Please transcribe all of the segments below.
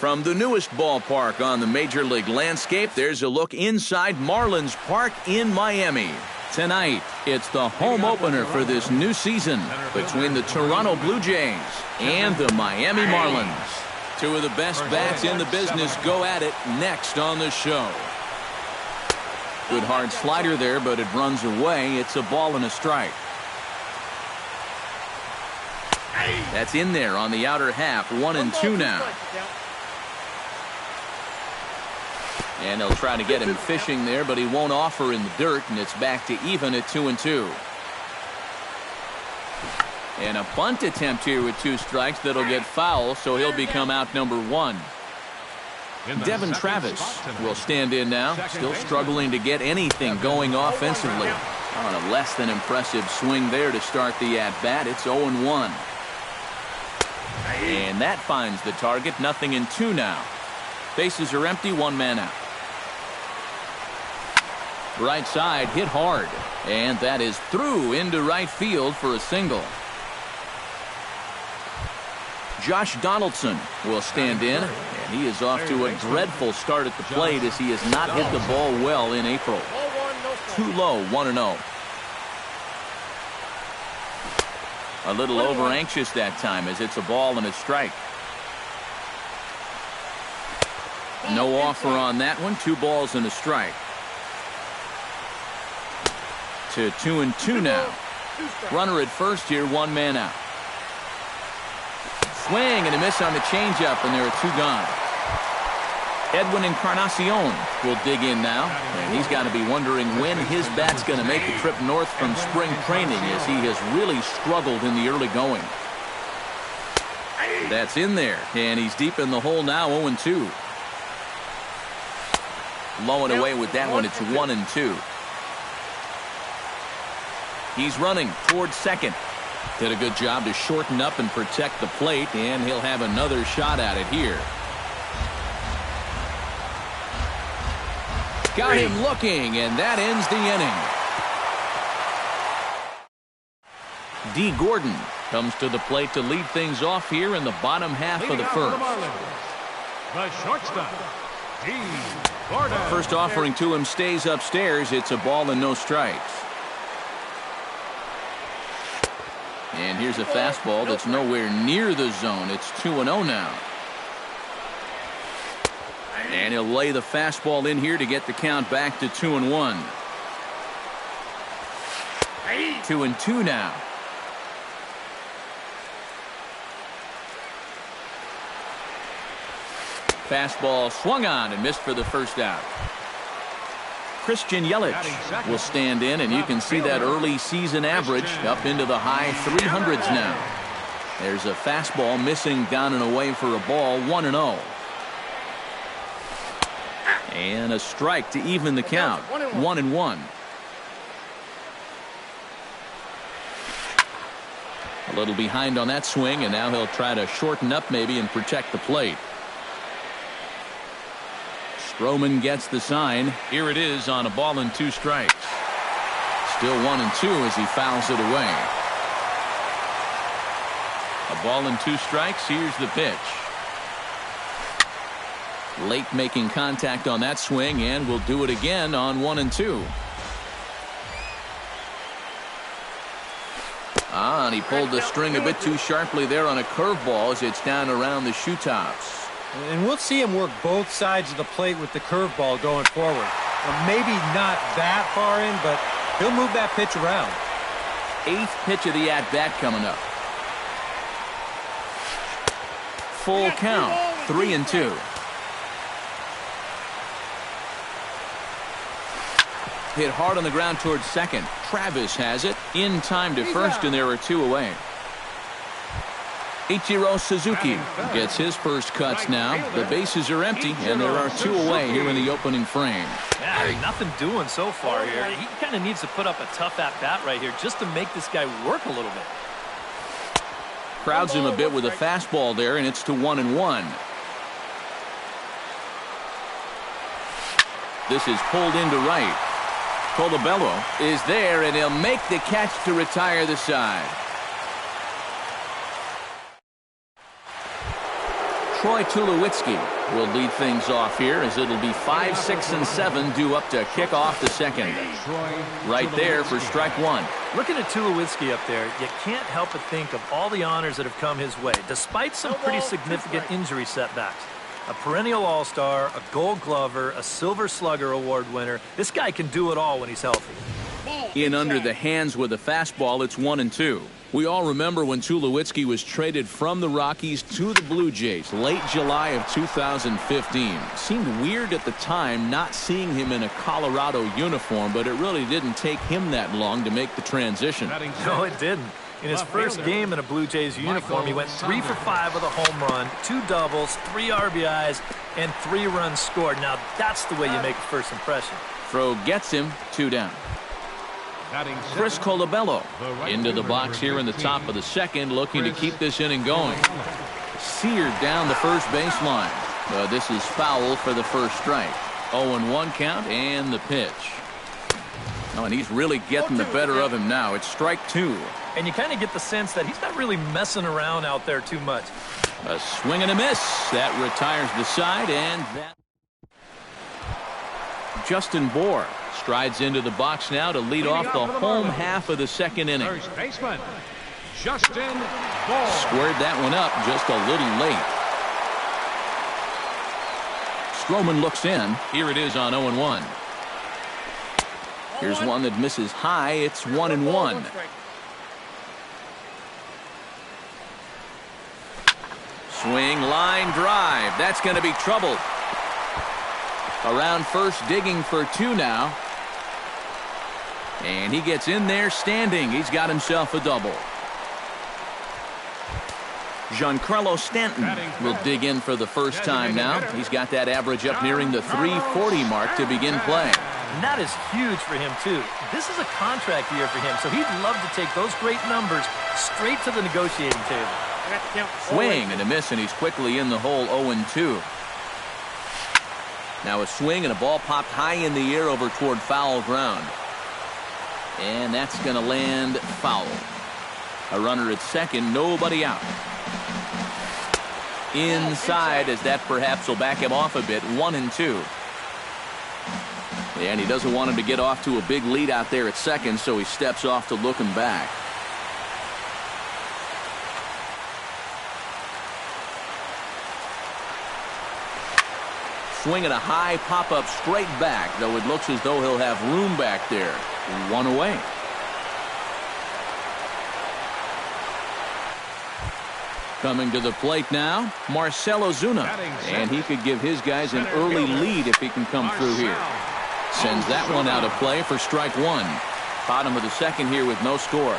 From the newest ballpark on the Major League landscape, there's a look inside Marlins Park in Miami. Tonight, it's the home opener for this new season between the Toronto Blue Jays and the Miami Marlins. Two of the best bats in the business go at it next on the show. Good hard slider there, but it runs away. It's a ball and a strike. That's in there on the outer half. 1-2 now. And they'll try to get him fishing there, but he won't offer in the dirt, and it's back to even at 2-2. And a bunt attempt here with 2 strikes that'll get foul, so he'll become out number 1. Devin Travis will stand in now, still struggling to get anything going offensively. On a less than impressive swing there to start the at-bat. It's 0-1. And that finds the target. 0-2 now. Bases are empty, 1 man out. Right side hit hard, and that is through into right field for a single. Josh Donaldson will stand in, and he is off to a dreadful start at the plate as he has not hit the ball well in April. Too low, 1-0. A little over anxious that time as it's a ball and a strike. No offer on that one. 2 balls and a strike. To 2-2 now. Runner at first here, 1 man out. Swing and a miss on the changeup, and there are 2 gone. Edwin Encarnacion will dig in now, and he's got to be wondering when his bat's going to make the trip north from spring training, as he has really struggled in the early going. That's in there, and he's deep in the hole now. 0-2. Low and away with that one. It's 1-2. He's running towards second. Did a good job to shorten up and protect the plate, and he'll have another shot at it here. Got him looking, and that ends the inning. D. Gordon comes to the plate to lead things off here in the bottom half of the first. The shortstop, D. Gordon. First offering to him stays upstairs. It's a ball and no strikes. And here's a fastball that's nowhere near the zone. It's 2-0 now. And he'll lay the fastball in here to get the count back to 2-1. 2-2 now. Fastball swung on and missed for the first out. Christian Yelich will stand in, and you can see that early season average up into the high 300s now. There's a fastball missing down and away for a ball. 1-0. And a strike to even the count. 1-1. A little behind on that swing, and now he'll try to shorten up maybe and protect the plate. Stroman gets the sign. Here it is on a ball and 2 strikes. Still 1-2 as he fouls it away. A ball and 2 strikes. Here's the pitch. Late making contact on that swing, and will do it again on 1-2. And he pulled the string a bit too sharply there on a curveball as it's down around the shoe tops. And we'll see him work both sides of the plate with the curveball going forward. Well, maybe not that far in, but he'll move that pitch around. 8th pitch of the at-bat coming up. Full count. 3-2. Hit hard on the ground towards second. Travis has it in time to first, and there are 2 away. Ichiro Suzuki gets his first cuts now. The bases are empty, and there are 2 away here in the opening frame. Yeah, nothing doing so far here. He kind of needs to put up a tough at-bat right here just to make this guy work a little bit. Crowds him a bit with a fastball there, and it's to 1-1. This is pulled into right. Colabello is there, and he'll make the catch to retire the side. Troy Tulowitzki will lead things off here as it'll be 5, 6, and 7 due up to kick off the second. Right there for strike one. Looking at Tulowitzki up there, you can't help but think of all the honors that have come his way, despite some pretty significant injury setbacks. A perennial All-Star, a Gold Glover, a Silver Slugger Award winner. This guy can do it all when he's healthy. In under the hands with a fastball, it's 1-2. We all remember when Tulowitzki was traded from the Rockies to the Blue Jays late July of 2015. Seemed weird at the time not seeing him in a Colorado uniform, but it really didn't take him that long to make the transition. No, it didn't. In his first game in a Blue Jays uniform, he went 3 for 5 with a home run, 2 doubles, 3 RBIs, and 3 runs scored. Now, that's the way you make a first impression. Throw gets him, 2 down. Chris Colabello into the box here in the top of the second, looking to keep this inning going. Seared down the first baseline. This is foul for the first strike. 0-1 count and the pitch. Oh, and he's really getting the better of him now. It's strike 2. And you kind of get the sense that he's not really messing around out there too much. A swing and a miss. That retires the side, and that. Justin Bohr strides into the box now to lead off the home half of the second inning. First baseman, Justin Bohr. Squared that one up just a little late. Stroman looks in. Here it is on 0-1. Here's one that misses high. It's 1-1. Swing, line drive. That's going to be trouble. Around first, digging for 2 now. And he gets in there standing. He's got himself a double. Giancarlo Stanton will dig in for the first time now. He's got that average up nearing the 340 mark to begin play. And that is huge for him, too. This is a contract year for him, so he'd love to take those great numbers straight to the negotiating table. Swing and a miss, and he's quickly in the hole. 0-2. Now a swing and a ball popped high in the air over toward foul ground. And that's going to land foul. A runner at second, nobody out. Inside, as that perhaps will back him off a bit. 1-2. And he doesn't want him to get off to a big lead out there at second, so he steps off to look him back. Swing at a high pop-up straight back, though it looks as though he'll have room back there. 1 away. Coming to the plate now, Marcell Ozuna. And he could give his guys an early lead if he can come through here. Sends that one out of play for strike 1. Bottom of the second here with no score.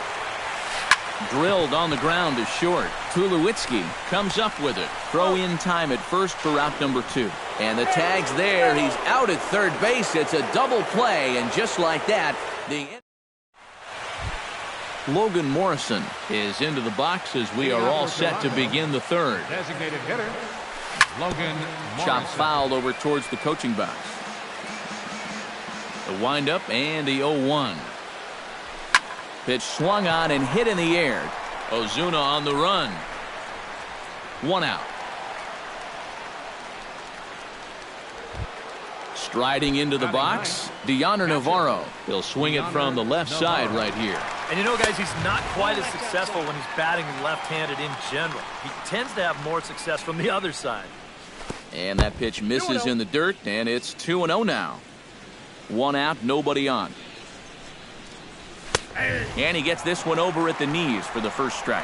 Drilled on the ground is short. Tulowitzki comes up with it. Throw in time at first for out number 2. And the tag's there. He's out at third base. It's a double play. And just like that, the Logan Morrison is into the box as we are all set to begin the third. Designated hitter, Logan Morrison. Chop fouled over towards the coaching box. The windup and the 0-1. Pitch swung on and hit in the air. Ozuna on the run. 1 out. Striding into the box, Deoner Navarro. He'll swing it from the left side right here. And you know, guys, he's not quite as successful when he's batting left-handed in general. He tends to have more success from the other side. And that pitch misses in the dirt, and it's 2-0 now. 1 out, nobody on. And he gets this one over at the knees for the first strike.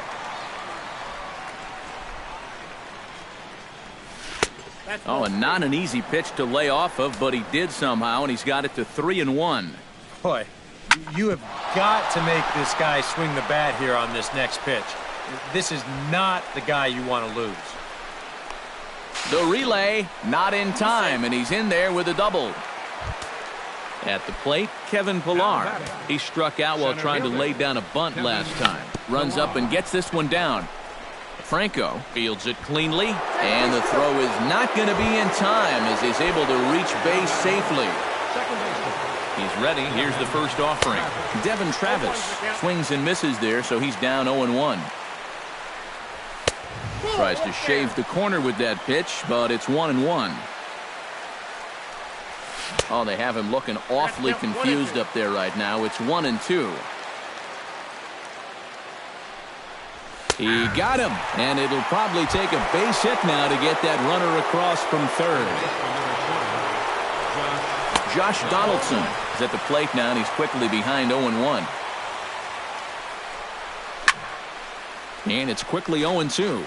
Oh, and not an easy pitch to lay off of, but he did somehow, and he's got it to 3-1. Boy, you have got to make this guy swing the bat here on this next pitch. This is not the guy you want to lose. The relay, not in time, and he's in there with a double. At the plate, Kevin Pillar. He struck out while trying to lay down a bunt last time. Runs up and gets this one down. Franco fields it cleanly, and the throw is not going to be in time as he's able to reach base safely. He's ready. Here's the first offering. Devin Travis swings and misses there, so he's down 0-1. Tries to shave the corner with that pitch, but it's 1-1. Oh, they have him looking awfully confused up there right now. It's 1-2. He got him, and it'll probably take a base hit now to get that runner across from third. Josh Donaldson is at the plate now, and he's quickly behind 0-1. And it's quickly 0-2.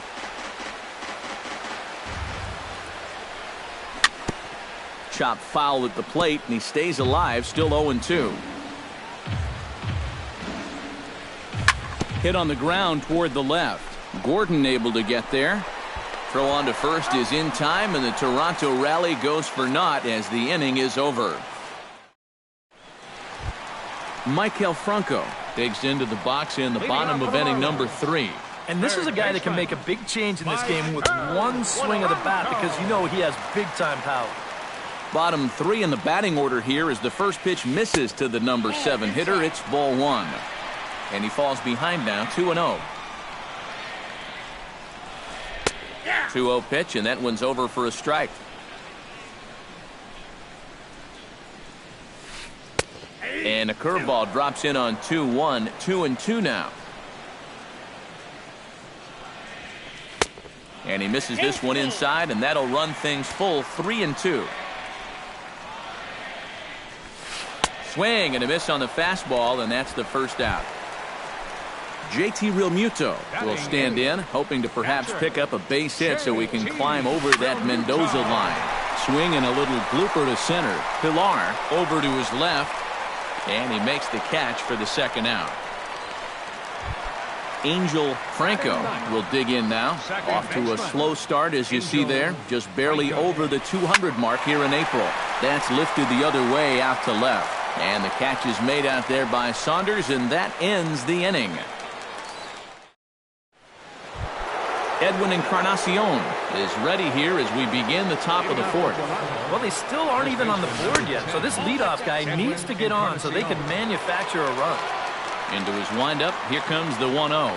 Chop foul at the plate, and he stays alive, still 0-2. Hit on the ground toward the left. Gordon able to get there. Throw on to first is in time, and the Toronto rally goes for naught as the inning is over. Michael Franco digs into the box in the bottom of inning number 3. And this is a guy that can make a big change in this game with one swing of the bat because you know he has big-time power. Bottom 3 in the batting order here as the first pitch misses to the number 7 hitter. It's ball 1. And he falls behind now, 2-0. 2-0 pitch, and that one's over for a strike. And a curveball drops in on 2-1, 2-2 now. And he misses this one inside, and that'll run things full, 3-2. Swing and a miss on the fastball, and that's the first out. JT Realmuto will stand in, hoping to perhaps pick up a base hit so we can climb over that Mendoza line. Swing and a little blooper to center. Pilar over to his left, and he makes the catch for the second out. Angel Franco will dig in now. Off to a slow start, as you see there. Just barely over the 200 mark here in April. That's lifted the other way out to left. And the catch is made out there by Saunders, and that ends the inning. Edwin Encarnacion is ready here as we begin the top of the 4th. Well, they still aren't even on the board yet, so this leadoff guy needs to get on so they can manufacture a run. Into his windup, here comes the 1-0.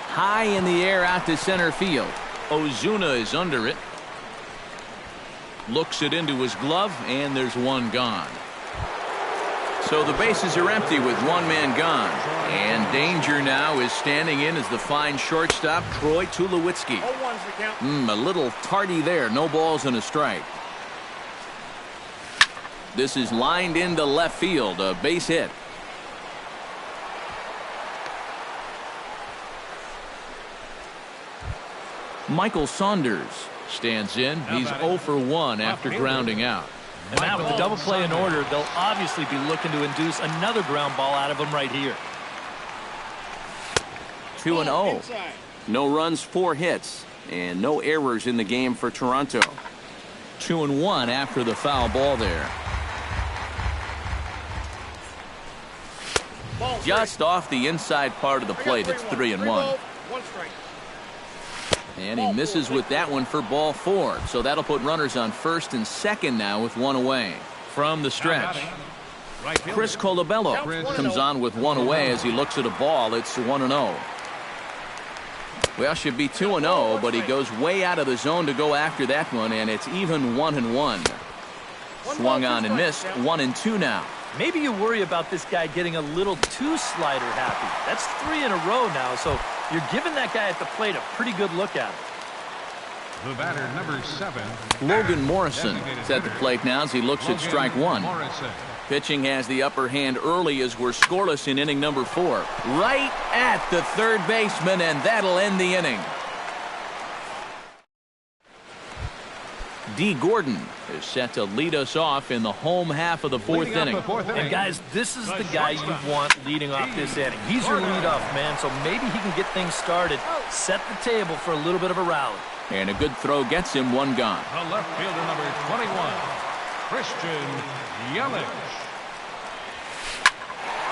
High in the air out to center field. Ozuna is under it. Looks it into his glove, and there's one gone. So the bases are empty with one man gone. And danger now is standing in as the fine shortstop, Troy Tulowitzki. A little tardy there. No balls and a strike. This is lined into left field. A base hit. Michael Saunders stands in. He's 0 for 1 after grounding out. And now with the double play in order, they'll obviously be looking to induce another ground ball out of him right here. 2-0. No runs, 4 hits, and no errors in the game for Toronto. 2-1 after the foul ball there. Just off the inside part of the plate, it's 3-1. And he misses with that one for ball 4. So that'll put runners on first and second now with one away. From the stretch, Chris Colabello comes on with one away as he looks at a ball. It's 1-0. Well, should be 2-0, but he goes way out of the zone to go after that one, and it's even 1-1. Swung on and missed, 1-2 now. Maybe you worry about this guy getting a little too slider happy. That's 3 in a row now, so you're giving that guy at the plate a pretty good look at it. The batter, number 7. Logan Morrison is at the plate now as he looks at strike 1. Pitching has the upper hand early as we're scoreless in inning number 4. Right at the third baseman, and that'll end the inning. D. Gordon is set to lead us off in the home half of the 4th inning. And guys, this is the guy you want leading off this inning. He's your leadoff man, so maybe he can get things started, set the table for a little bit of a rally. And a good throw gets him one gone. The left fielder, number 21, Christian Yelich.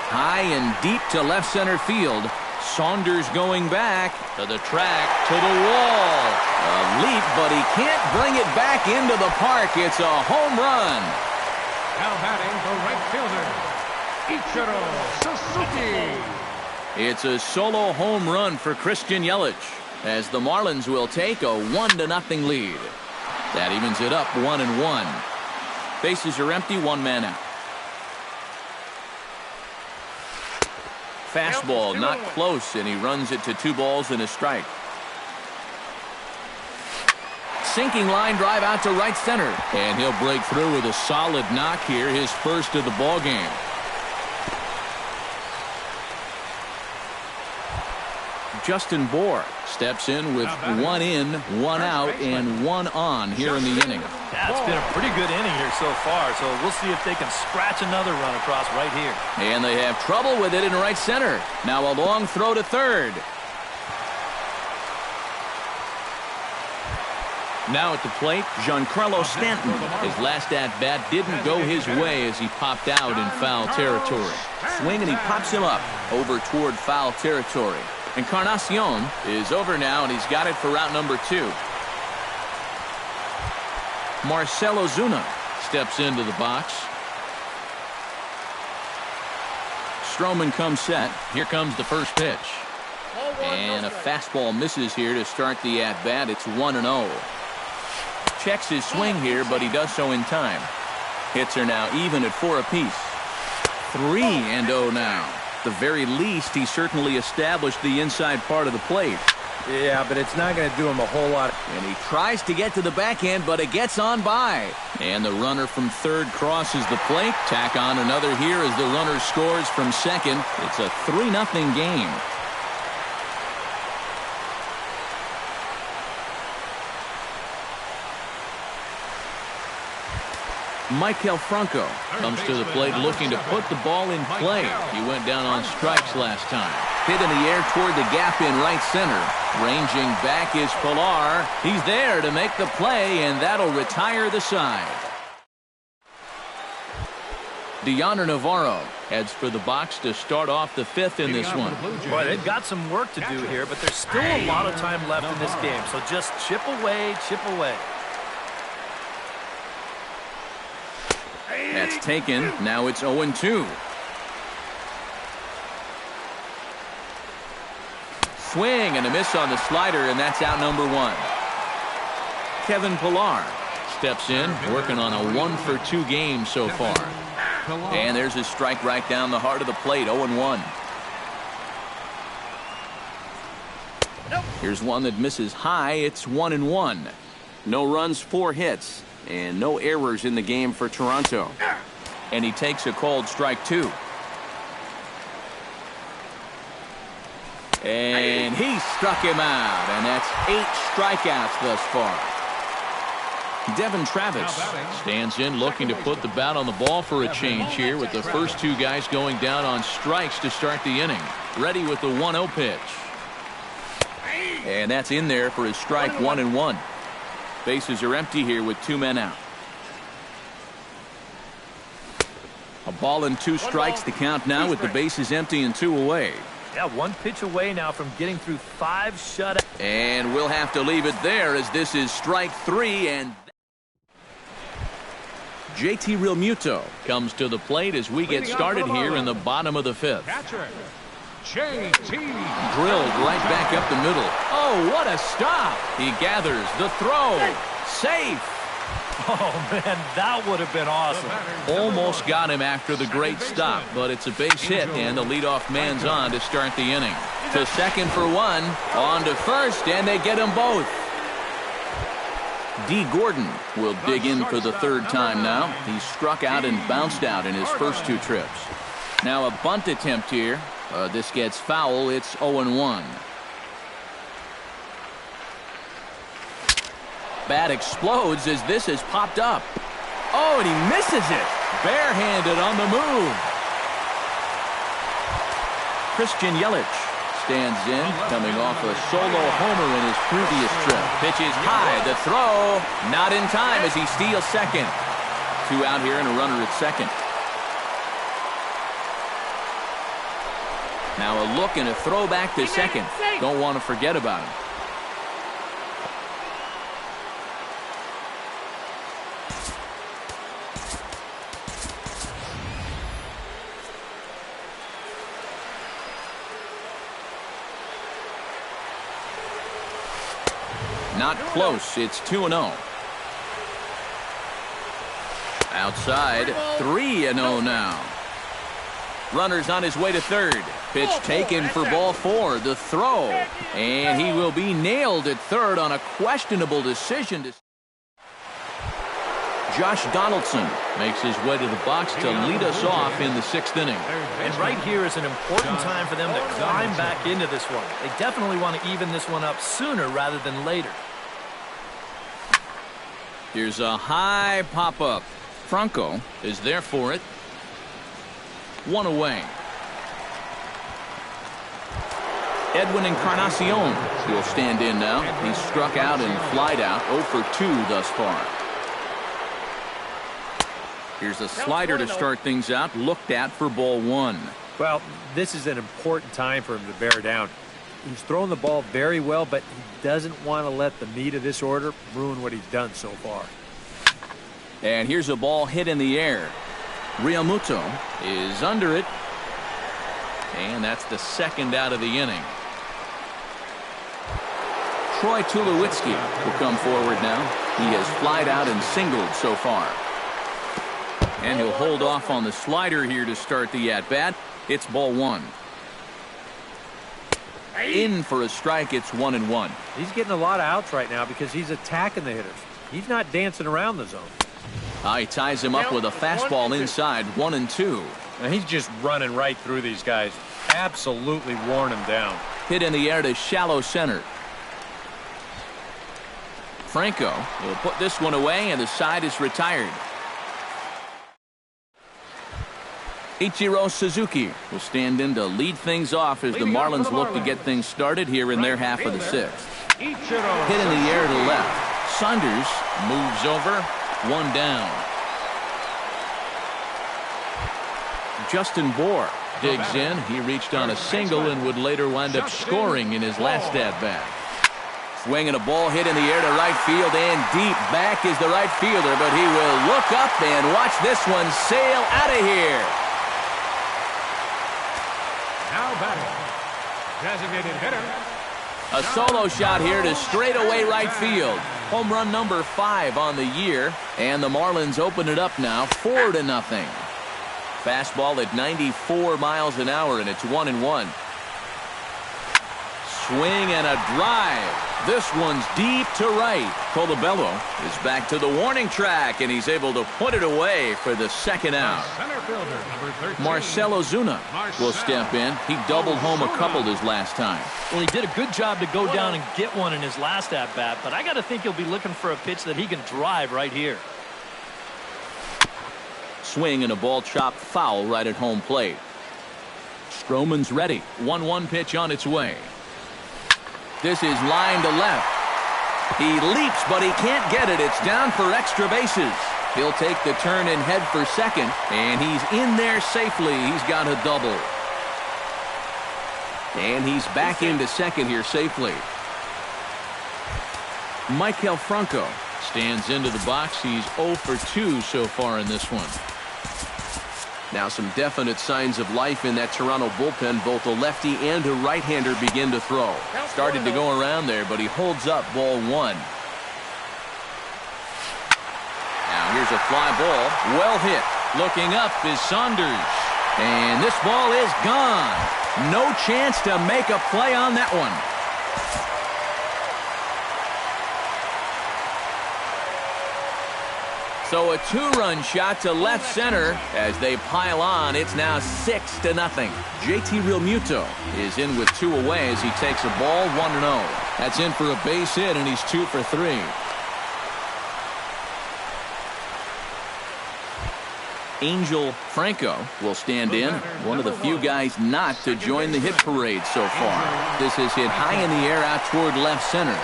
High and deep to left center field. Saunders going back to the track, to the wall. A leap, but he can't bring it back into the park. It's a home run. Now batting the right fielder, Ichiro Suzuki. It's a solo home run for Christian Yelich. as the Marlins will take a 1-0 lead. That evens it up 1-1. Bases are empty, one man out. Fastball not close, and he runs it to 2 balls and a strike. Sinking line drive out to right center, and he'll break through with a solid knock here, his first of the ball game. Justin Bohr steps in with 1 in, 1 out, and 1 on here in the inning. Yeah, it's been a pretty good inning here so far, so we'll see if they can scratch another run across right here. And they have trouble with it in right center. Now a long throw to third. Now at the plate, Giancarlo Stanton. His last at-bat didn't go his way as he popped out in foul territory. Swing, and he pops him up over toward foul territory. Encarnacion is over now, and he's got it for route number 2. Marcell Ozuna steps into the box. Stroman comes set. Here comes the first pitch. And a fastball misses here to start the at-bat. It's 1-0. Checks his swing here, but he does so in time. Hits are now even at 4 apiece. 3-0 now. At the very least, he certainly established the inside part of the plate. Yeah, but it's not going to do him a whole lot. And he tries to get to the backhand, but it gets on by. And the runner from third crosses the plate. Tack on another here as the runner scores from second. It's a 3-0 game. Maikel Franco comes to the plate looking to put the ball in play. He went down on strikes last time. Hit in the air toward the gap in right center. Ranging back is Pilar. He's there to make the play, and that'll retire the side. Deoner Navarro heads for the box to start off the 5th in this one. Boy, they've got some work to do here, but there's still a lot of time left in this game, so just chip away, chip away. That's taken. Now it's 0-2. Swing and a miss on the slider, and that's out number 1. Kevin Pilar steps in, working on a 1-for-2 game so far. And there's his strike right down the heart of the plate, 0-1. Here's one that misses high. It's 1-1. No runs, 4 hits. And no errors in the game for Toronto. And he takes a called strike 2. And he struck him out. And that's 8 strikeouts thus far. Devin Travis stands in looking to put the bat on the ball for a change here with the first 2 guys going down on strikes to start the inning. Ready with the 1-0 pitch. And that's in there for his strike 1-1. Bases are empty here with 2 men out. A ball and 2 strikes to count now with the bases empty and 2 away. Yeah, 1 pitch away now from getting through 5 shutouts. And we'll have to leave it there as this is strike 3. And JT Realmuto comes to the plate as we get started here in the bottom of the 5th. JT. Drilled right back up the middle. Oh, what a stop. He gathers the throw. Safe. Oh, man, that would have been awesome. Almost got him after the great stop, but it's a base hit, and the leadoff man's on to start the inning. To second for 1, on to first, and they get them both. D. Gordon will dig in for the 3rd time now. He struck out and bounced out in his first 2 trips. Now a bunt attempt here. This gets foul. It's 0-1. Bat explodes as this has popped up. Oh, and he misses it. Barehanded on the move. Christian Yelich stands in, coming off a solo homer in his previous trip. Pitches high. The throw, not in time as he steals second. 2 out here and a runner at second. Now a look and a throw back to second. Don't want to forget about him. Not close. It's 2-0. Outside, 3-0 now. Runner's on his way to third. Pitch taken for ball 4. The throw. And he will be nailed at third on a questionable decision. Josh Donaldson makes his way to the box to lead us off in the 6th inning. And right here is an important time for them to climb back into this one. They definitely want to even this one up sooner rather than later. Here's a high pop-up. Franco is there for it. 1 away. Edwin Encarnacion will stand in now. He's struck out and flied out. 0 for 2 thus far. Here's a slider to start things out. Looked at for ball 1. Well, this is an important time for him to bear down. He's thrown the ball very well, but he doesn't want to let the meat of this order ruin what he's done so far. And here's a ball hit in the air. Realmuto is under it. And that's the 2nd out of the inning. Troy Tulowitzki will come forward now. He has flied out and singled so far. And he'll hold off on the slider here to start the at-bat. It's ball 1. In for a strike. It's 1-1. He's getting a lot of outs right now because he's attacking the hitters. He's not dancing around the zone. He ties him up with a fastball inside. 1-2. And he's just running right through these guys. Absolutely worn them down. Hit in the air to shallow center. Franco will put this one away, and the side is retired. Ichiro Suzuki will stand in to lead things off as the Marlins look to get things started here in their half of the 6th. Hit in the air to left. Saunders moves over. 1 down. Justin Bohr digs in. He reached on a single and would later wind up scoring in his last at-bat. Swinging a ball hit in the air to right field, and deep back is the right fielder, but he will look up and watch this one sail out of here. Now batting, designated hitter. A solo shot here to straightaway right field. Home run number 5 on the year, and the Marlins open it up now 4-0. Fastball at 94 miles an hour, and it's 1-1. Swing and a drive. This one's deep to right. Colabello is back to the warning track, and he's able to put it away for the 2nd out. Center fielder, number 13. Marcell Ozuna will step in. He doubled home a couple his last time. Well, he did a good job to go down and get one in his last at-bat, but I got to think he'll be looking for a pitch that he can drive right here. Swing and a ball chopped foul right at home plate. Stroman's ready. 1-1 pitch on its way. This is line to left. He leaps, but he can't get it. It's down for extra bases. He'll take the turn and head for second, and he's in there safely. He's got a double. And he's back into second here safely. Maikel Franco stands into the box. He's 0 for 2 so far in this one. Now some definite signs of life in that Toronto bullpen. Both a lefty and a right-hander begin to throw. Started to go around there, but he holds up ball 1. Now here's a fly ball. Well hit. Looking up is Saunders. And this ball is gone. No chance to make a play on that one. So a 2-run shot to left center as they pile on. It's now 6-0. JT Realmuto is in with 2 away as he takes a ball 1-0. That's in for a base hit, and he's 2 for 3. Angel Franco will stand in. One of the few guys not to join the hit parade so far. This is hit high in the air out toward left center.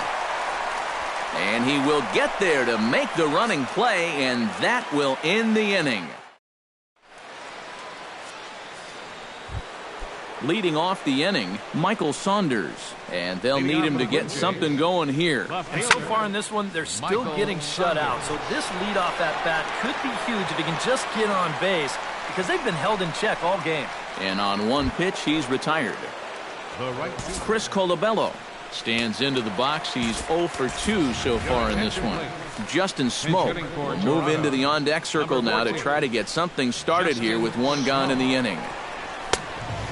And he will get there to make the running play, and that will end the inning. Leading off the inning, Michael Saunders. And they'll need him to get something going here. And so far in this one, they're still getting shut out. So this leadoff at-bat could be huge if he can just get on base, because they've been held in check all game. And on one pitch, he's retired. Chris Colabello Stands into the box. He's 0 for 2 so far in this one. Justin Smoke will move into the on-deck circle now to try to get something started here with one gone in the inning.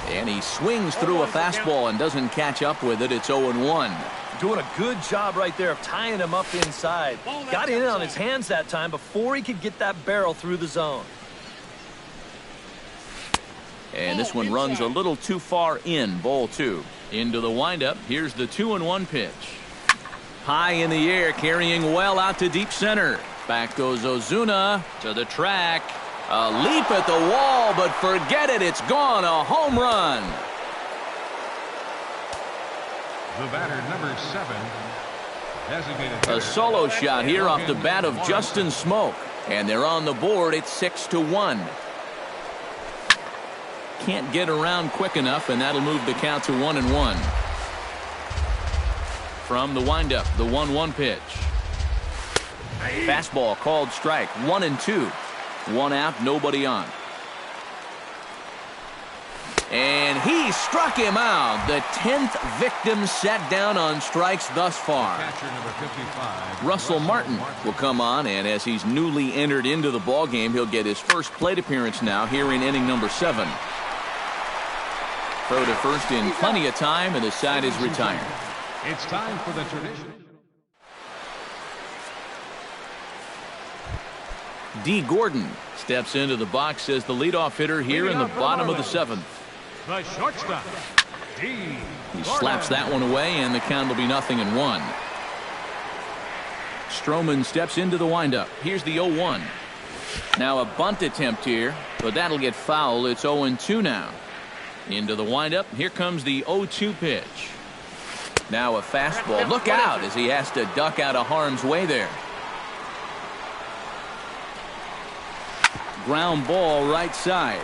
And he swings through a fastball and doesn't catch up with it. It's 0-1. Doing a good job right there of tying him up inside. Got in on his hands that time before he could get that barrel through the zone. And this one runs a little too far in. Ball 2. Into the windup. Here's the 2-1 pitch. High in the air, carrying well out to deep center. Back goes Ozuna to the track. A leap at the wall, but forget it. It's gone. A home run. The batter, number 7, designated A solo shot here off the bat of Justin Smoke. And they're on the board. It's 6-1. Can't get around quick enough, and that'll move the count to 1-1. From the windup, the 1-1 pitch. Fastball called strike. 1-2. One out, nobody on. And he struck him out. The 10th victim set down on strikes thus far. catcher, number 55, Russell Martin will come on, and as he's newly entered into the ballgame, he'll get his first plate appearance now here in inning number 7. Throw to first in plenty of time, and the side is retired. It's time for the tradition. D. Gordon steps into the box as the leadoff hitter here in the bottom of the 7th. The shortstop, D. He slaps that one away, and the count will be 0-1. Stroman steps into the windup. Here's the 0-1. Now a bunt attempt here, but that'll get foul. It's 0-2 now. Into the windup. Here comes the 0-2 pitch. Now a fastball. Look out as he has to duck out of harm's way there. Ground ball right side.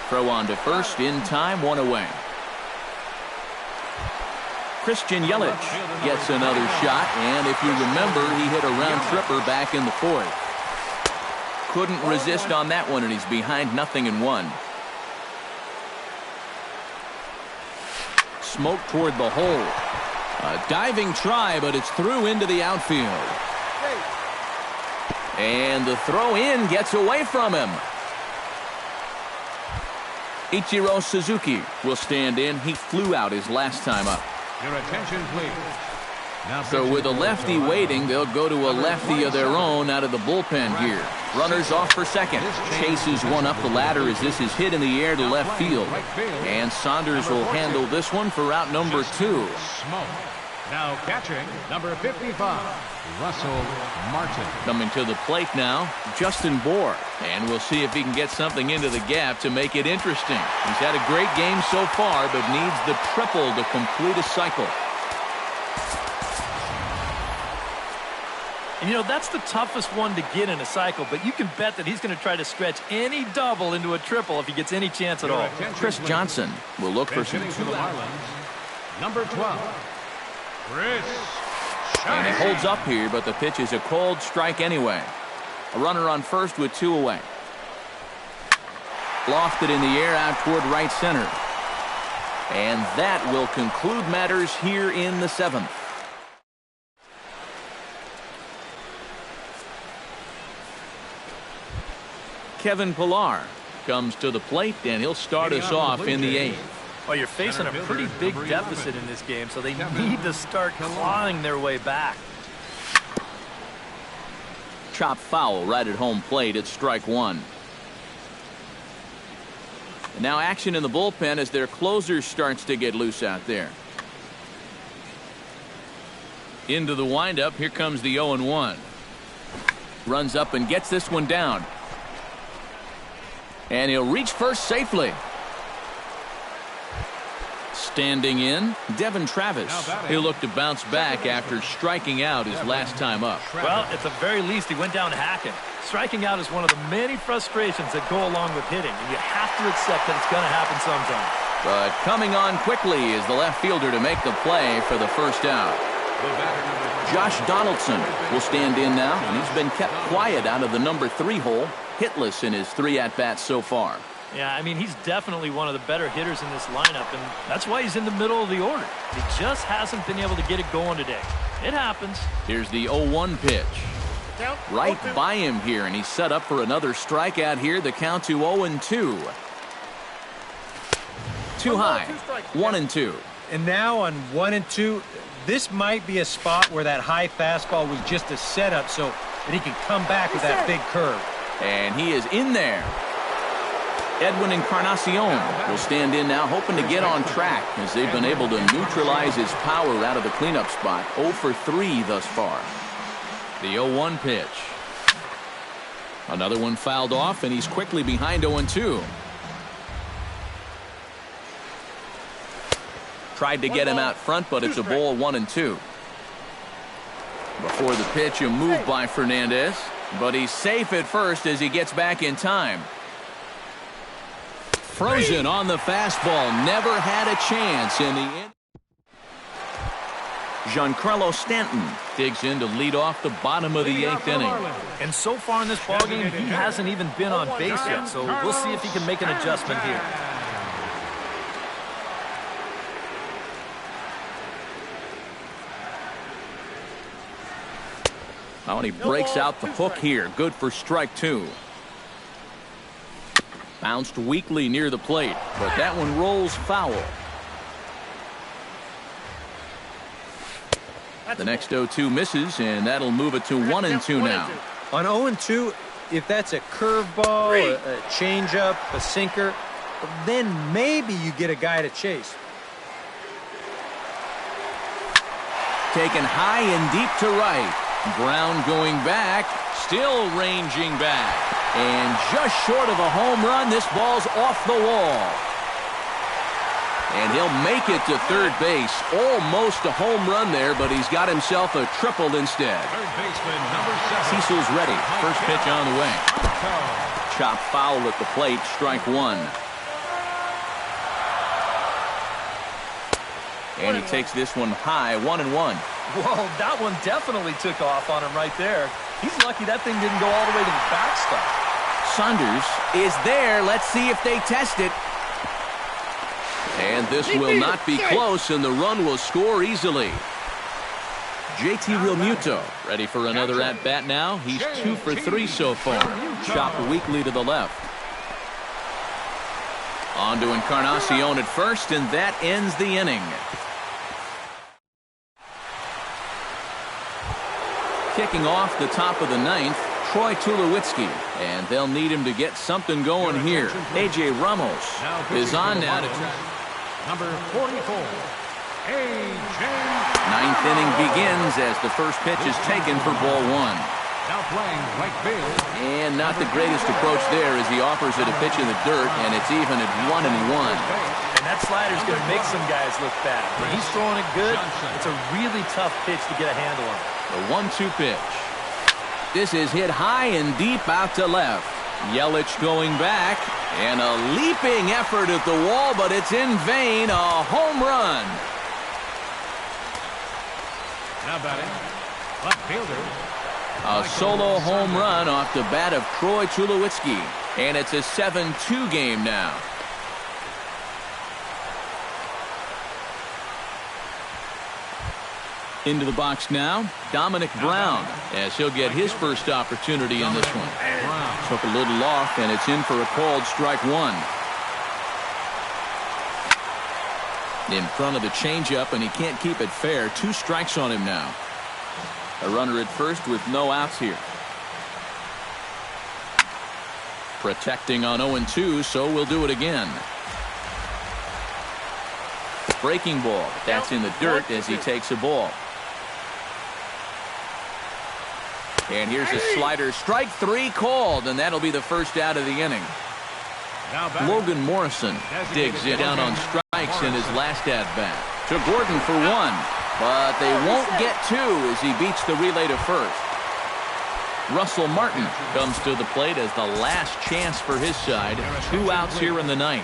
Throw on to first in time, one away. Christian Yelich gets another shot, and if you remember, he hit a round tripper back in the 4th. Couldn't resist on that one, and he's behind 0-1. Smoke toward the hole. A diving try, but it's through into the outfield. And the throw in gets away from him. Ichiro Suzuki will stand in. He flew out his last time up. Your attention, please. Now So with a lefty waiting, they'll go to a lefty of their own out of the bullpen here. Runners off for second. Chases one up the ladder as this is hit in the air to left field. And Saunders will handle this one for out number 2. Smoke. Now catching, number 55, Russell Martin. Coming to the plate now, Justin Bohr. And we'll see if he can get something into the gap to make it interesting. He's had a great game so far, but needs the triple to complete a cycle. And, you know, that's the toughest one to get in a cycle, but you can bet that he's going to try to stretch any double into a triple if he gets any chance at all. Chris Johnson will look for some Hitting for the Marlins, number 12, Chris. And he holds up here, but the pitch is a cold strike anyway. A runner on first with 2 away. Lofted in the air out toward right center. And that will conclude matters here in the 7th. Kevin Pillar comes to the plate, and he'll start us off in the 8th. Well, you're facing a pretty big deficit in this game, so they need to start clawing their way back. Chop foul right at home plate. It's strike 1. And now action in the bullpen as their closer starts to get loose out there. Into the windup. Here comes the 0-1. Runs up and gets this one down. And he'll reach first safely. Standing in, Devin Travis. He'll look to bounce back after striking out his last time up. Well, at the very least, he went down hacking. Striking out is one of the many frustrations that go along with hitting, and you have to accept that it's going to happen sometime. But coming on quickly is the left fielder to make the play for the first out. Josh Donaldson will stand in now, and he's been kept quiet out of the number 3 hole, hitless in his 3 at-bats so far. Yeah, I mean, he's definitely one of the better hitters in this lineup, and that's why he's in the middle of the order. He just hasn't been able to get it going today. It happens. Here's the 0-1 pitch. Right by him here, and he's set up for another strikeout here. The count to 0-2. Too high. 1-2. And now on 1-2, this might be a spot where that high fastball was just a setup so that he can come back with that big curve. And he is in there. Edwin Encarnacion will stand in now, hoping to get on track as they've been able to neutralize his power out of the cleanup spot. 0 for 3 thus far. The 0-1 pitch. Another one fouled off, and he's quickly behind 0-2. Tried to get him out front, but it's a ball. 1-2. Before the pitch, a move by Fernandez, but he's safe at first as he gets back in time. Frozen on the fastball. Never had a chance in the end. Giancarlo Stanton digs in to lead off the bottom of the 8th inning. And so far in this ballgame, he hasn't even been on base yet, so we'll see if he can make an adjustment here. Oh, and he breaks out the hook here. Good for strike 2. Bounced weakly near the plate, but that one rolls foul. The next 0-2 misses, and that'll move it to 1-2 now. On 0-2, if that's a curveball, a changeup, a sinker, then maybe you get a guy to chase. Taken high and deep to right. Brown going back, still ranging back. And just short of a home run, this ball's off the wall. And he'll make it to third base. Almost a home run there, but he's got himself a triple instead. Third baseman, number 7. Cecil's ready. First pitch on the way. Chop foul at the plate, strike 1. And he takes this one high, 1-1. Whoa, that one definitely took off on him right there. He's lucky that thing didn't go all the way to the backstop. Saunders is there. Let's see if they test it. And this will not be close, and the run will score easily. JT Realmuto ready for another at-bat now. He's 2 for 3 so far. Chopped weakly to the left. On to Encarnacion at first, and that ends the inning. Kicking off the top of the 9th, Troy Tulowitzki, and they'll need him to get something going here. A.J. Ramos is on now to number 44, A.J. 9th inning begins as the first pitch is taken for ball 1. Now playing right field. And not the greatest approach there as he offers it a pitch in the dirt, and it's even at 1-1. And that slider's going to make some guys look bad. When he's throwing it good, it's a really tough pitch to get a handle on. The 1-2 pitch. This is hit high and deep out to left. Yelich going back, and a leaping effort at the wall, but it's in vain. A home run. Now batting, left fielder. A solo home run off the bat of Troy Tulowitzki, and it's a 7-2 game now. Into the box now, Dominic Brown, as he'll get his first opportunity in this one. Took a little off, and it's in for a called strike 1. In front of the changeup, and he can't keep it fair. 2 strikes on him now. A runner at first with no outs here. Protecting on 0-2, so we'll do it again. Breaking ball. That's in the dirt as he takes a ball. And here's a slider. Strike 3 called, and that'll be the first out of the inning. Logan Morrison digs it down on strikes in his last at-bat. To Gordon for 1, but they won't get 2 as he beats the relay to first. Russell Martin comes to the plate as the last chance for his side. 2 outs here in the 9th.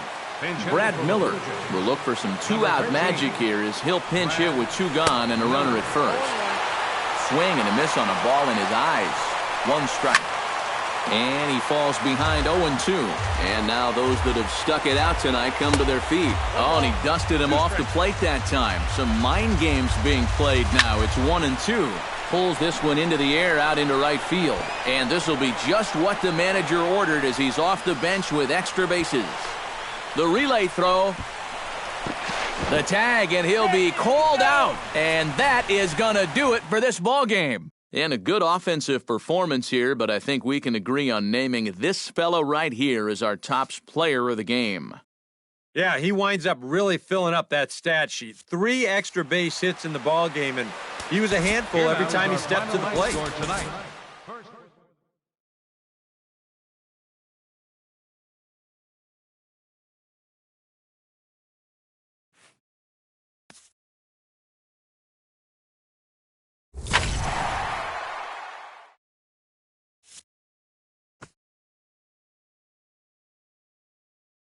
Brad Miller will look for some 2-out magic here as he'll pinch hit with 2 gone and a runner at first. Swing and a miss on a ball in his eyes. 1 strike. And he falls behind 0-2. And now those that have stuck it out tonight come to their feet. Oh, and he dusted him off the plate that time. Some mind games being played now. It's 1-2. Pulls this one into the air out into right field. And this will be just what the manager ordered as he's off the bench with extra bases. The relay throw. The tag, and he'll be called out. And that is going to do it for this ball game. And a good offensive performance here, but I think we can agree on naming this fellow right here as our top player of the game. Yeah, he winds up really filling up that stat sheet. 3 extra base hits in the ball game, and he was a handful every time he stepped to the plate.